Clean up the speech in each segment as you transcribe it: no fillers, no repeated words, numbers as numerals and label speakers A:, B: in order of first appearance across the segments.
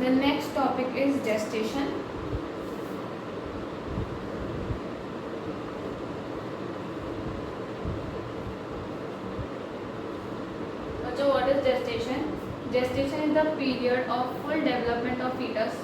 A: The next topic is gestation. So what is gestation? Gestation is the period of full development of fetus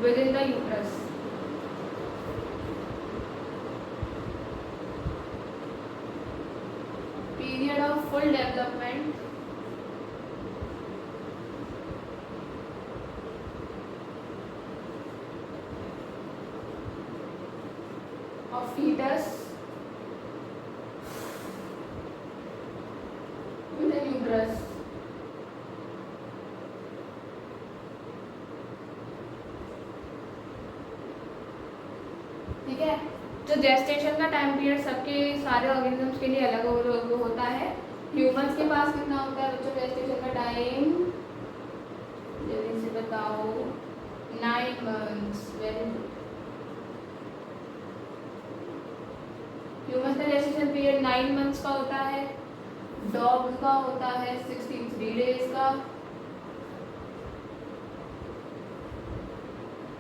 A: within the uterus. Period of full development of fetus within uterus. ठीक है, जो gestation का time period सबके सारे organisms के लिए अलग अलग होता है. ह्यूमंस के पास कितना होता है बच्चों जेस्टेशन का टाइम? जल्दी से बताओ. 9 months. Very good. ह्यूमंस का जेस्टेशन पीरियड 9 months का होता है. डॉग का होता है 63 days का.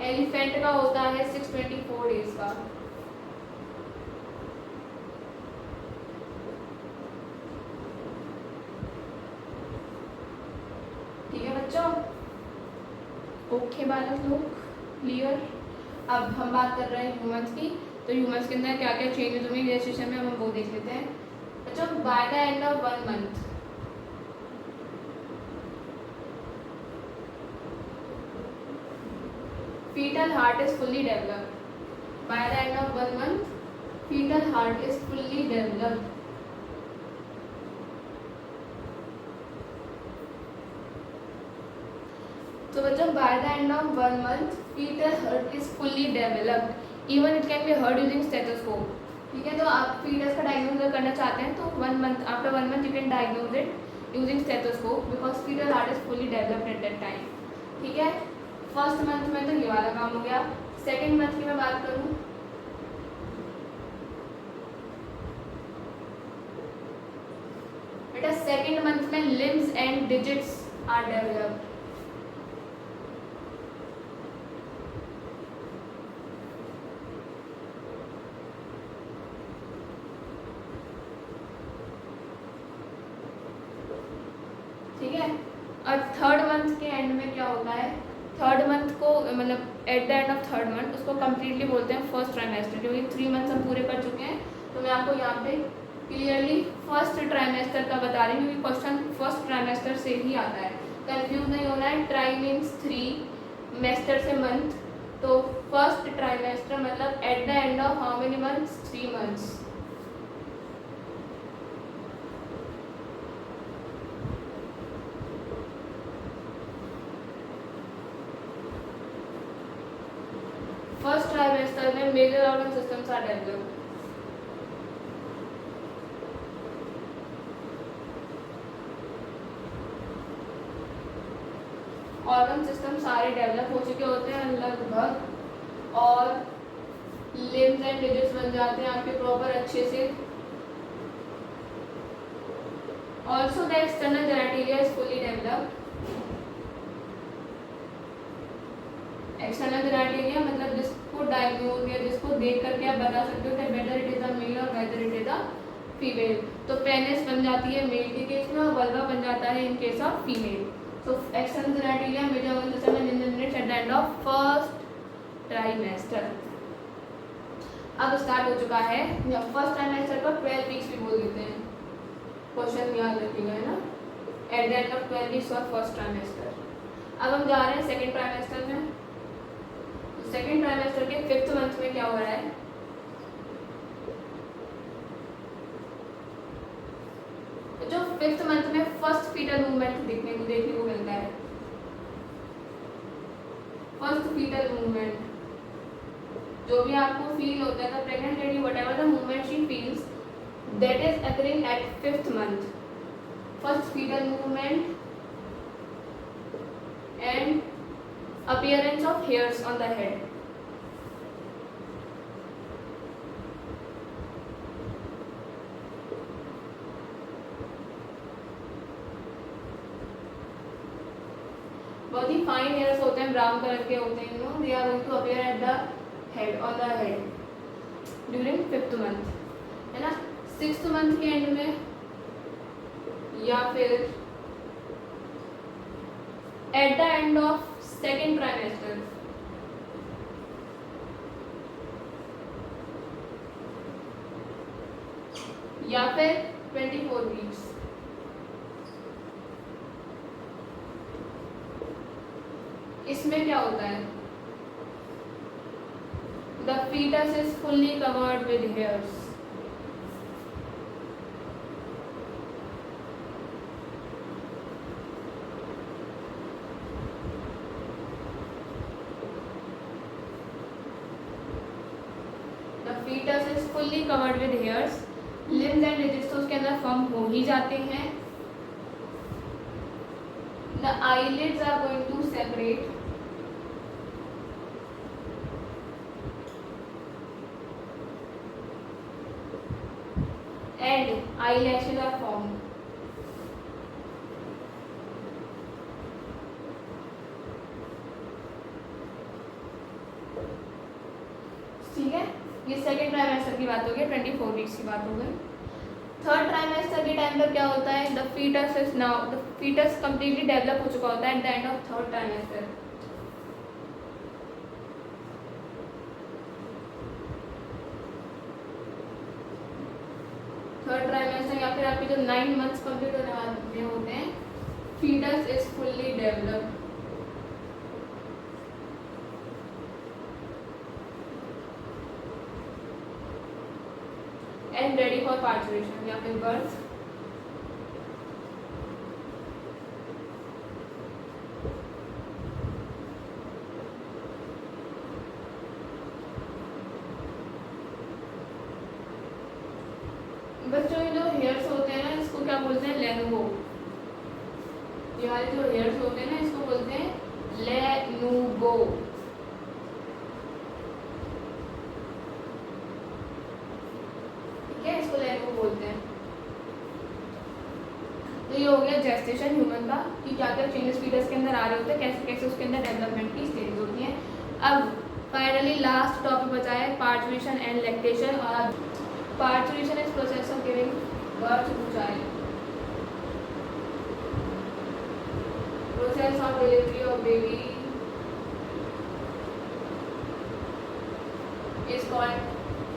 A: एलिफेंट का होता है 624 days का. ठीक है बच्चों, ओके बालक लोग, क्लियर. अब हम बात कर रहे हैं ह्यूमंस की. तो ह्यूमंस के अंदर क्या क्या चेंजेस होंगे जेस्टेशन में, हम वो देख लेते हैं बच्चों. By the end of 1 month fetal heart is fully developed. By the end of 1 month, fetal heart is fully developed. So बच्चों, by the end of 1 month, fetal heart is fully developed. Even it can be heard using stethoscope. ठीक है, तो आप fetus का diagnosis करना चाहते हैं तो 1 month, after 1 month you can diagnose it using stethoscope because fetal heart is fully developed at that time. ठीक है, फर्स्ट मंथ में तो ये वाला काम हो गया. सेकेंड मंथ की मैं बात करूं, बेटा सेकेंड मंथ में limbs and digits are developed. ठीक है, और थर्ड मंथ के एंड में क्या होता है? थर्ड मंथ को मतलब at the end of third month उसको कम्प्लीटली बोलते हैं फर्स्ट ट्राइमेस्टर. क्योंकि 3 months हम पूरे कर चुके हैं तो मैं आपको यहाँ पे क्लियरली फर्स्ट ट्राइमेस्टर का बता रही हूँ क्योंकि क्वेश्चन फर्स्ट ट्राइमेस्टर से ही आता है. कंफ्यूज नहीं होना है. ट्राई मीन्स 3, मेस्टर से मंथ. तो फर्स्ट ट्राइमेस्टर मतलब at the end of how many months? 3 months. First trimester में major organ systems are developed. Organ system सारे डेवलप हो चुके होते हैं लगभग, और लिम्स एंड डिजिट्स बन जाते हैं आपके प्रॉपर अच्छे से. Also the external genitalia is fully developed. External genitalia मतलब जिसको डायग्नोज या जिसको देख करके आप बता सकते हो कि whether it is a male और whether it is a female. तो पेनिस बन जाती है मेल के केस में और वल्वा बन जाता है in case of female. So external genitalia major organ system and generates at the end of first trimester. अब स्टार्ट हो चुका है फर्स्ट ट्राइमेस्टर को 12 weeks भी बोल देते हैं. क्वेश्चन याद रखिएगा है ना. Eight the end of 12 weeks और फर्स्ट ट्राइमेस्टर. अब हम जा रहे हैं सेकेंड ट्राइमेस्टर में. सेकेंड ट्राइमेस्टर के 5th month में क्या हो रहा है? जो 5th month में फर्स्ट फीटल मूवमेंट देखने को मिलता है. फर्स्ट फीटल मूवमेंट जो भी आपको फील होता है, pregnant lady whatever the movement she feels that is occurring at 5th month. First fetal movement and appearance of hairs on the head. बहुत ही फाइन फाइन हेयर्स होते हैं, ब्राउन कलर के होते हैं, no they are going to appear at the head, on the head during 5th month, है ना। 6th month के end में या फिर at the end of 2nd trimester, या फिर 24 वीक्स। इसमें क्या होता है, the foetus is fully covered with hairs. The foetus is fully covered with hairs, limbs and digits उसके अंदर फॉर्म हो ही जाते हैं। The eyelids are going to separate, and eyelashes are formed. ठीक है, ये 2nd ट्राइमेस्टर की बात हो गई, 24 वीक्स की बात हो गई। 3rd ट्राइमेस्टर के टाइम पर क्या होता है, the foetus is now, the foetus completely develop हो चुका होता है at the end of 3rd trimester. Third trimester या फिर आपके जो 9 मंथ्स कंप्लीट होने वाले होते हैं, foetus is fully developed. And ready for parturition या फिर बर्थ। बच्चों ये जो हेयर्स होते हैं ना, इसको क्या बोलते हैं, लेनुगो। ये वाले जो हेयर्स होते हैं ना, इसको बोलते हैं लेनुगो। ठीक है, इसको लेनुगो बोलते हैं। तो ये हो गया जेस्टेशन ह्यूमन का, कि क्या क्या चेंजेस फीटस के अंदर आ रहे होते हैं, कैसे कैसे उसके अंदर डेवलपमेंट की स्टेज होती है। अब फाइनली लास्ट टॉपिक बचा है पार्चुरेशन एंड लैक्टेशन। और parturition is process of giving birth to child, process of delivery of baby is called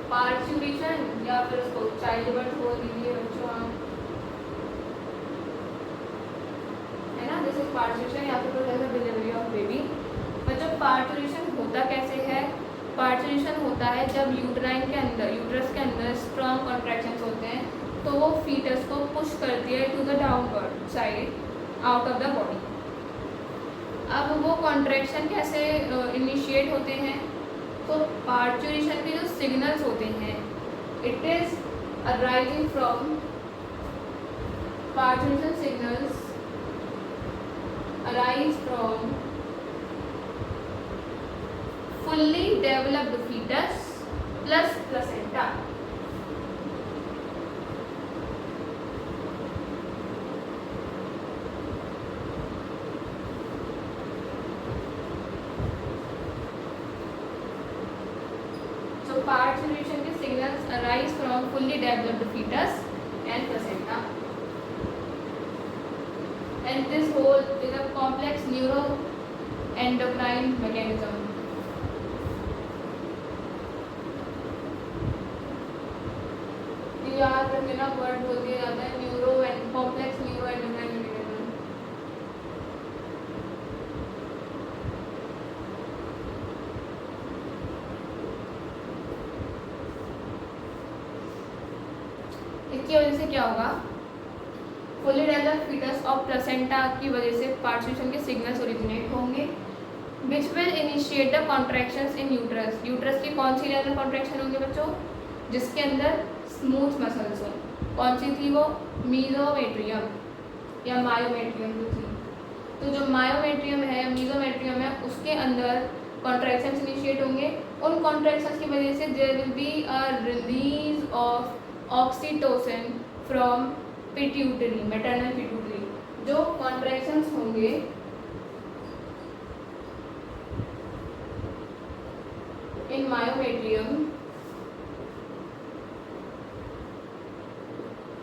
A: parturition, या फिर उसको चाइल्ड बर्थ बोल दीजिए बच्चों आप, है ना। दिस इज पार्चुरेशन या फिर process of delivery of baby. बच्चों पार्चुरेशन होता कैसे है, पार्चुरेशन होता है जब यूट्राइन के अंदर, यूट्रस के अंदर स्ट्रॉन्ग कॉन्ट्रैक्शंस होते हैं, तो वो फीटस को पुश करती है to the downward side out of the body. अब वो कॉन्ट्रैक्शन कैसे इनिशिएट होते हैं, तो पार्चुरेशन के जो सिग्नल्स होते हैं, it is arising from, parturition signals arise from fully developed fetus plus placenta. So parturition के signals arise from fully developed fetus and placenta, and this whole is a complex neuroendocrine mechanism. याद रखने ना, word बोल दिया जाता है neuro and complex neuro endocrine mechanism. इसकी वजह से क्या होगा, फुली डेवलप्ड फीटस और प्लेसेंटा की वजह से पार्चुरेशन के सिग्नल्स ओरिजिनेट होंगे, which will initiate the contractions in uterus. Uterus की कौन सी लेवल कॉन्ट्रैक्शन होंगे बच्चों, जिसके अंदर स्मूथ मसल्स हो। कौन सी थी वो, मीजोमेट्रियम या मायोमेट्रियम जो थी। तो जो मायोमेट्रियम है, मीजोमेट्रियम है, उसके अंदर कॉन्ट्रैक्शंस इनिशिएट होंगे। उन कॉन्ट्रैक्शंस की वजह से there will be a release of oxytocin from pituitary, maternal pituitary. जो कॉन्ट्रैक्शंस होंगे in myometrium,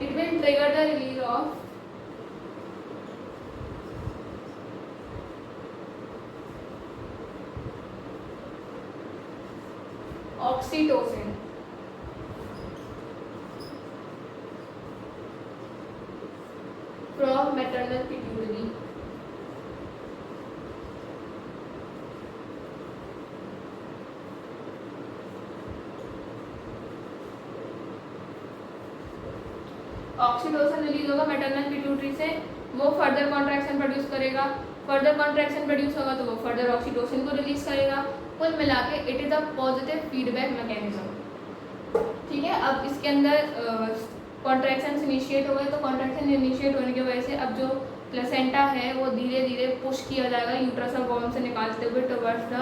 A: it will trigger the release of oxytocin. From maternal pituitary. Oxytocin release होगा मैटरनल पिट्यूटरी से, वो फर्दर कॉन्ट्रैक्शन प्रोड्यूस करेगा, further contraction produce होगा तो वो further oxytocin को रिलीज करेगा। कुल मिला के it is a positive feedback mechanism. ठीक है, अब इसके अंदर कॉन्ट्रैक्शन इनिशिएट हो गए, तो कॉन्ट्रैक्शन इनिशिएट होने की वजह से अब जो प्लेसेंटा है वो धीरे धीरे पुश किया जाएगा यूट्रस और वॉर्म से निकालते हुए टुवर्ड्स द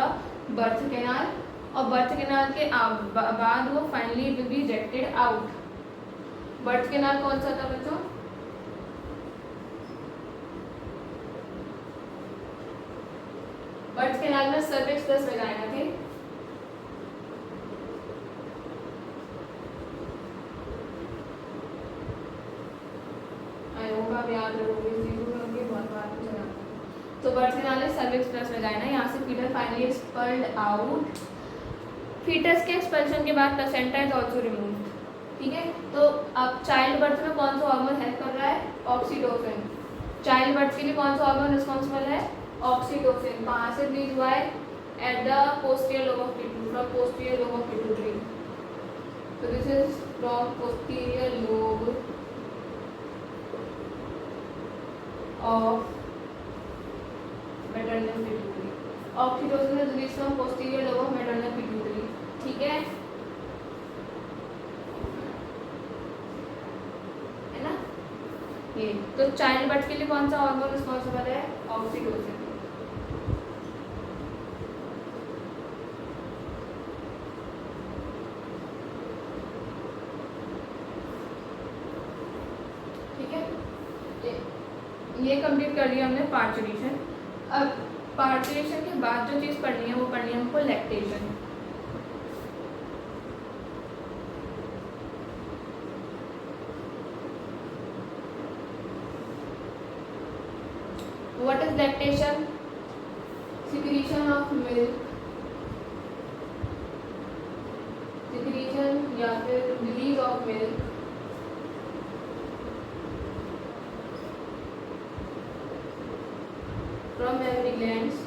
A: बर्थ कैनाल, और बर्थ कैनाल के बाद वो finally will be rejected out. Birth canal कौन सा था बच्चों? बर्थ कैनाल में सर्विक्स प्लस वजाइना थे। आप याद रखोगे इस चीज को, क्योंकि बहुत बार पूछा जाता है। तो बर्थ कैनाल है सर्विक्स प्लस वजाइना, यहाँ से फीटस फाइनली एक्सपल्ड आउट। फीटस के एक्सपल्शन के बाद प्लेसेंटा इज आल्सो रिमूव्ड। ठीक है, तो अब चाइल्ड बर्थ में कौन सा हार्मोन हेल्प कर रहा है? ऑक्सीटोसिन। चाइल्ड बर्थ के लिए कौन सा हार्मोन रिस्पॉन्सिबल है? ऑक्सीटोसिन। कहाँ से रिलीज हुआ है? At the posterior lobe of pituitary, from posterior lobe of pituitary. तो this is from posterior lobe of maternal pituitary. Oxytocin is released from posterior lobe of maternal pituitary. ठीक है ना? ये तो चाइल्ड बर्थ के लिए कौन सा हार्मोन रिस्पॉन्सिबल है? ऑक्सीटोसिन। ठीक है, ये कंप्लीट कर लिया हमने पार्चुरेशन। अब पार्चुरेशन के बाद जो चीज़ पढ़नी है वो पढ़नी है हमको lactation. What is lactation? Secretion of milk, secretion या फिर release of milk from mammary glands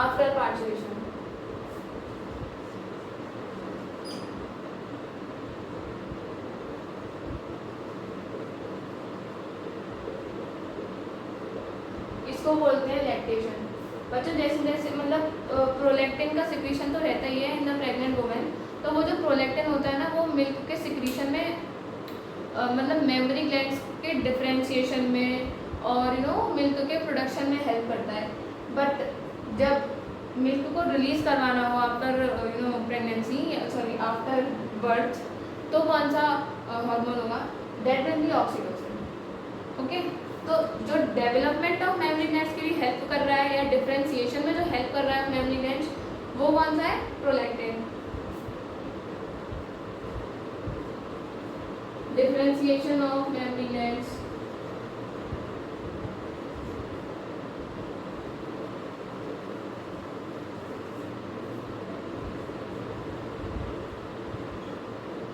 A: after parturition. इसको बोलते हैं लैक्टेशन। बच्चों जैसे जैसे मतलब प्रोलैक्टिन का सिक्रीशन तो रहता ही है इन द प्रेग्नेंट वुमेन, तो वो जो प्रोलैक्टिन होता है ना वो मिल्क के सिक्रीशन में मतलब मेमरी ग्लैंड्स के डिफरेंशिएशन में और मिल्क के प्रोडक्शन में हेल्प करता है। बट जब मिल्क को रिलीज करवाना हो after pregnancy, sorry after birth, तो कौन सा हार्मोन होगा? That will be oxytocin. Okay, तो जो डेवलपमेंट ऑफ मेमरी ग्लैंड्स के लिए हेल्प कर रहा है या डिफरेंशिएशन में जो हेल्प कर रहा है मेमरी ग्लैंड्स, वो कौन सा है? Prolactin. Differentiation of mammary glands,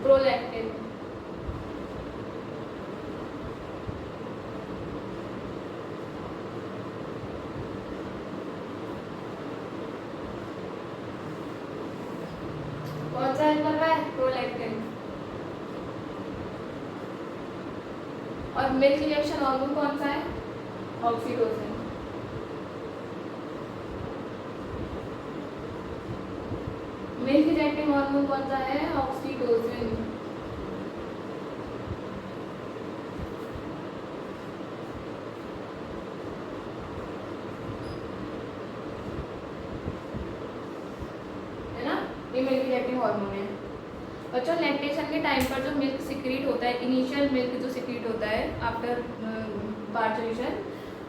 A: prolactin. कौन सा हेल्प कर रहा है? प्रोलैक्टिन। और मिल्क रिजेक्शन हार्मोन कौन सा है? ऑक्सीटोसिन। मिल्क रिजेक्टिंग हार्मोन कौन सा है? ऑक्सीटोसिन। है ना, ये मिल्क रिजेक्टिंग हार्मोन है। बच्चों लैक्टेशन के टाइम पर जो मिल्क सिक्रीट होता है, इनिशियल मिल्क जो सिक्रीट होता है आफ्टर पार्चुरेशन,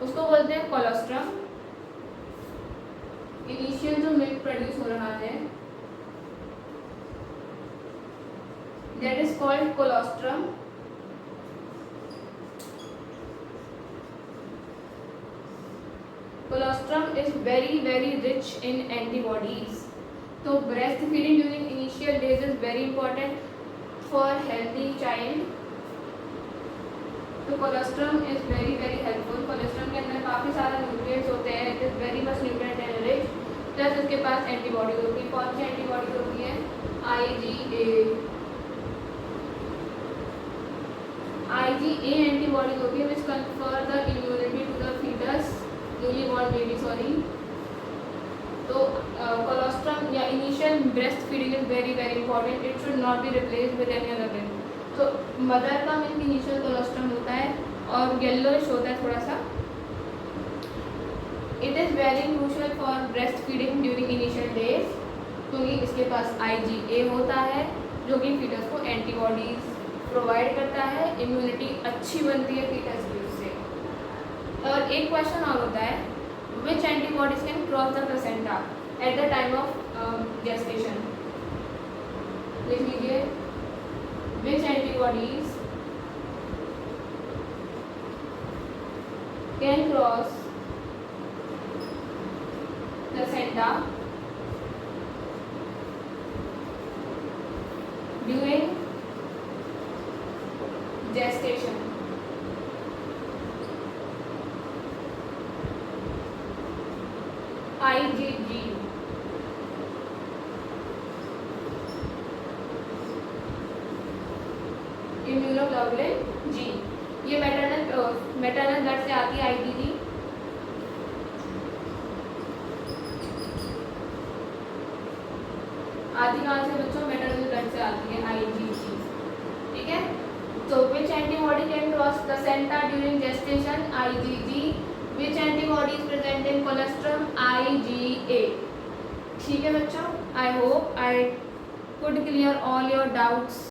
A: उसको बोलते हैं कोलोस्ट्रम। इनिशियल जो मिल्क प्रोड्यूस हो रहा है that is called colostrum. Colostrum is very very rich in antibodies. तो breast feeding during initial days is very important for healthy child. तो cholesterol is very very helpful. Cholesterol के अंदर काफ़ी सारा न्यूट्रिएंट्स होते हैं, it is very much nutrient rich. Plus इसके पास एंटीबॉडीज होती है। कौन सी एंटीबॉडीज होती है? IgA एंटीबॉडीज होती है which confer the immunity to the fetus, newly born baby, sorry. तो कोलेस्ट्रॉल या initial breast feeding is very very important, it should not be replace with any other milk. तो mother का milk initial cholesterol होता है और yellowish होता है थोड़ा सा। It is very crucial for breast feeding during initial days, क्योंकि इसके पास IgA होता है जो कि फीटस को एंटीबॉडीज प्रोवाइड करता है, इम्यूनिटी अच्छी बनती है फीटस की उससे। और एक क्वेश्चन और होता है, which antibodies can cross the placenta at the time of gestation? लिख लीजिए, which antibodies can cross placenta during gestation? IgG, immunoglobulin G. ये मैटरनल ब्लड से आती है IgG। आती कहाँ से बच्चों? मैटरनल ब्लड से आती है IgG, ठीक है। तो which antibody can cross placenta during gestation? IgG। Which antibody is present in cholesterol? IgA। ठीक है बच्चों, I hope I could clear all your doubts.